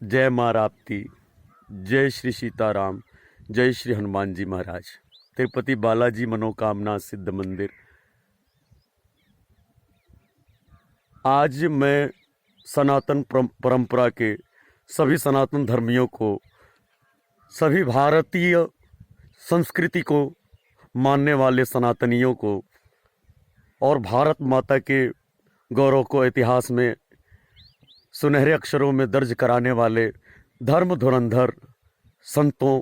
जय माँ राप्ती, जय श्री सीताराम, जय श्री हनुमान जी महाराज। तिरुपति बालाजी मनोकामना सिद्ध मंदिर। आज मैं सनातन परंपरा के सभी सनातन धर्मियों को, सभी भारतीय संस्कृति को मानने वाले सनातनियों को और भारत माता के गौरव को इतिहास में सुनहरे अक्षरों में दर्ज कराने वाले धर्म धुरंधर संतों,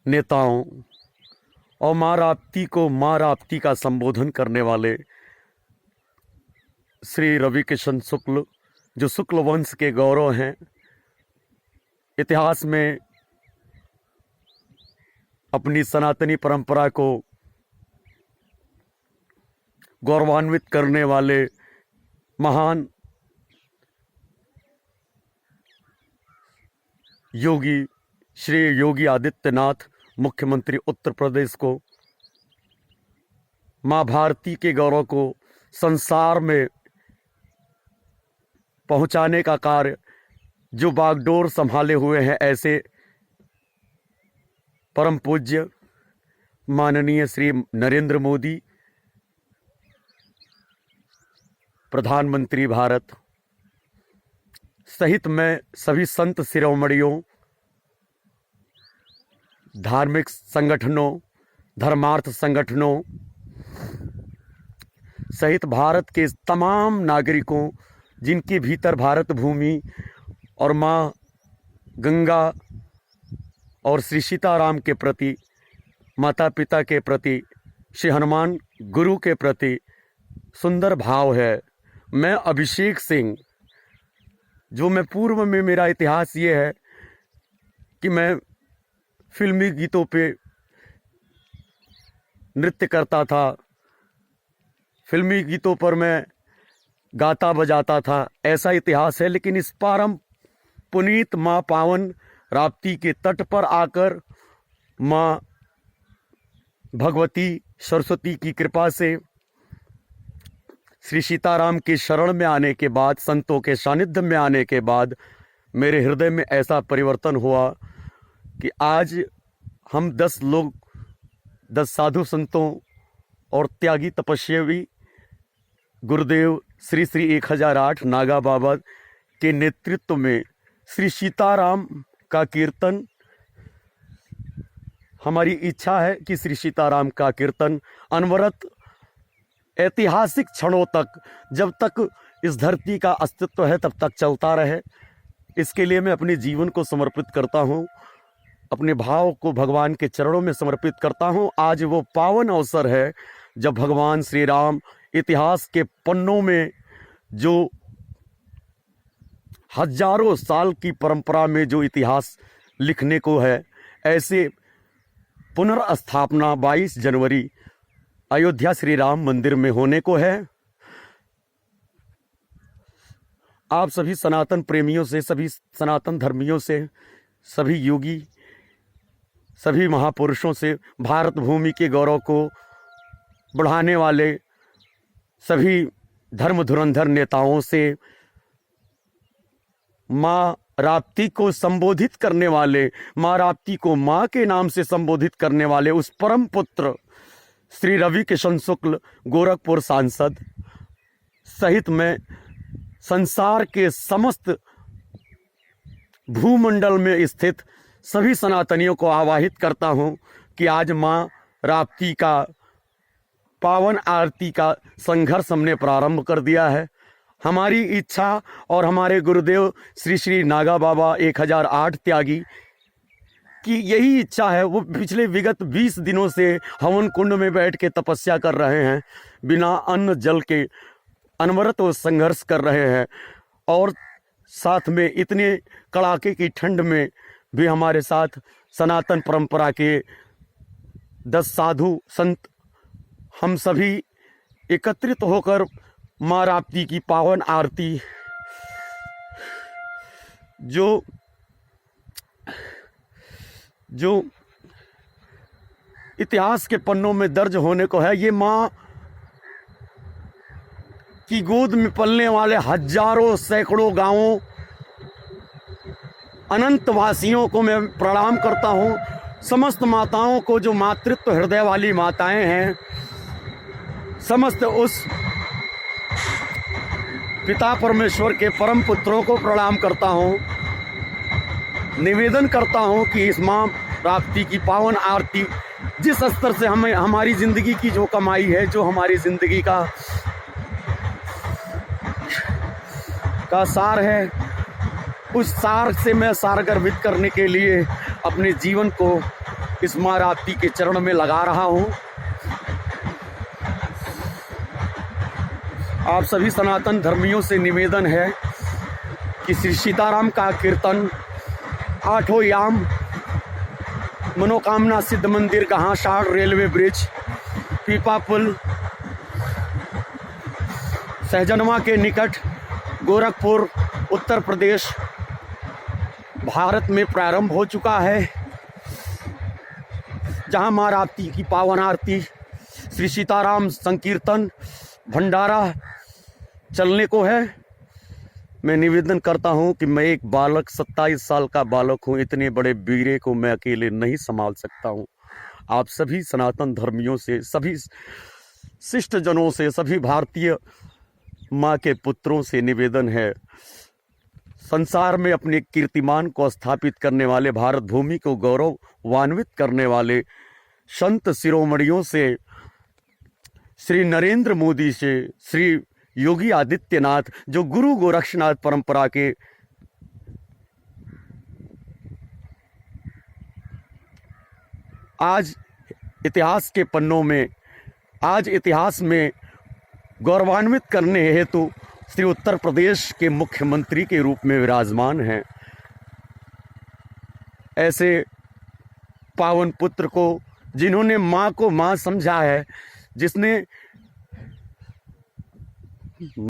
नेताओं और माँ राप्ती को माँ राप्ती का संबोधन करने वाले श्री रवि किशन शुक्ल, जो शुक्ल वंश के गौरव हैं, इतिहास में अपनी सनातनी परंपरा को गौरवान्वित करने वाले महान योगी श्री योगी आदित्यनाथ, मुख्यमंत्री उत्तर प्रदेश को माँ भारती के गौरव को संसार में पहुंचाने का कार्य जो बागडोर संभाले हुए हैं, ऐसे परम पूज्य माननीय श्री नरेंद्र मोदी, प्रधानमंत्री भारत सहित मैं सभी संत शिरोमणियों, धार्मिक संगठनों, धर्मार्थ संगठनों सहित भारत के तमाम नागरिकों, जिनके भीतर भारत भूमि और माँ गंगा और श्री सीताराम के प्रति, माता पिता के प्रति, श्री हनुमान गुरु के प्रति सुंदर भाव है। मैं अभिषेक सिंह, जो मैं पूर्व में मेरा इतिहास ये है कि मैं फिल्मी गीतों पे नृत्य करता था, फिल्मी गीतों पर मैं गाता बजाता था, ऐसा इतिहास है। लेकिन इस परम पुनीत माँ पावन राप्ती के तट पर आकर माँ भगवती सरस्वती की कृपा से श्री सीताराम के शरण में आने के बाद, संतों के सानिध्य में आने के बाद मेरे हृदय में ऐसा परिवर्तन हुआ कि आज हम 10 लोग, 10 साधु संतों और त्यागी तपस्वी गुरुदेव श्री श्री 1008 नागा बाबा के नेतृत्व में श्री सीताराम का कीर्तन, हमारी इच्छा है कि श्री सीताराम का कीर्तन अनवरत ऐतिहासिक क्षणों तक, जब तक इस धरती का अस्तित्व है तब तक चलता रहे। इसके लिए मैं अपने जीवन को समर्पित करता हूँ, अपने भाव को भगवान के चरणों में समर्पित करता हूँ। आज वो पावन अवसर है जब भगवान श्री राम इतिहास के पन्नों में, जो हजारों साल की परंपरा में जो इतिहास लिखने को है, ऐसे पुनर्स्थापना 22 जनवरी अयोध्या श्री राम मंदिर में होने को है। आप सभी सनातन प्रेमियों से, सभी सनातन धर्मियों से, सभी योगी, सभी महापुरुषों से, भारत भूमि के गौरव को बढ़ाने वाले सभी धर्म धुरंधर नेताओं से, माँ राप्ती को संबोधित करने वाले, माँ राप्ती को माँ के नाम से संबोधित करने वाले उस परम पुत्र श्री रवि किशन शुक्ल, गोरखपुर सांसद सहित मैं संसार के समस्त भूमंडल में स्थित सभी सनातनियों को आवाहित करता हूं कि आज माँ राप्ती का पावन आरती का संघर्ष हमने प्रारंभ कर दिया है। हमारी इच्छा और हमारे गुरुदेव श्री श्री नागा बाबा 1008 त्यागी की यही इच्छा है। वो पिछले विगत 20 दिनों से हवन कुंड में बैठ के तपस्या कर रहे हैं, बिना अन्न जल के अनवरत वो संघर्ष कर रहे हैं, और साथ में इतने कड़ाके की ठंड में भी हमारे साथ सनातन परंपरा के 10 साधु संत, हम सभी एकत्रित होकर माँ राप्ती की पावन आरती, जो इतिहास के पन्नों में दर्ज होने को है। ये माँ की गोद में पलने वाले हजारों सैकड़ों गांवों अनंत वासियों को मैं प्रणाम करता हूँ। समस्त माताओं को, जो मातृत्व हृदय वाली माताएं हैं, समस्त उस पिता परमेश्वर के परम पुत्रों को प्रणाम करता हूँ। निवेदन करता हूँ कि इस माँ राप्ती की पावन आरती जिस स्तर से हमें हमारी ज़िंदगी की जो कमाई है, जो हमारी ज़िंदगी का सार है, उस सार से मैं सार गर्भित करने के लिए अपने जीवन को इस माँ राप्ती के चरण में लगा रहा हूँ। आप सभी सनातन धर्मियों से निवेदन है कि श्री सीताराम का कीर्तन, आठों याम, मनोकामना सिद्ध मंदिर, गहाशाड़ रेलवे ब्रिज, पीपा पुल, सहजनवा के निकट, गोरखपुर, उत्तर प्रदेश, भारत में प्रारंभ हो चुका है, जहां माँ राप्ती की पावन आरती, श्री सीताराम संकीर्तन, भंडारा चलने को है। मैं निवेदन करता हूं कि मैं एक बालक, 27 साल का बालक हूं। इतने बड़े बीरे को मैं अकेले नहीं संभाल सकता हूं। आप सभी सनातन धर्मियों से, सभी शिष्ट जनों से, सभी भारतीय माँ के पुत्रों से निवेदन है, संसार में अपने कीर्तिमान को स्थापित करने वाले, भारत भूमि को गौरवान्वित करने वाले संत शिरोमणियों से, श्री नरेंद्र मोदी से, श्री योगी आदित्यनाथ, जो गुरु गोरक्षनाथ परंपरा के आज इतिहास के पन्नों में, आज इतिहास में गौरवान्वित करने हेतु श्री उत्तर प्रदेश के मुख्यमंत्री के रूप में विराजमान हैं, ऐसे पावन पुत्र को, जिन्होंने माँ को माँ समझा है, जिसने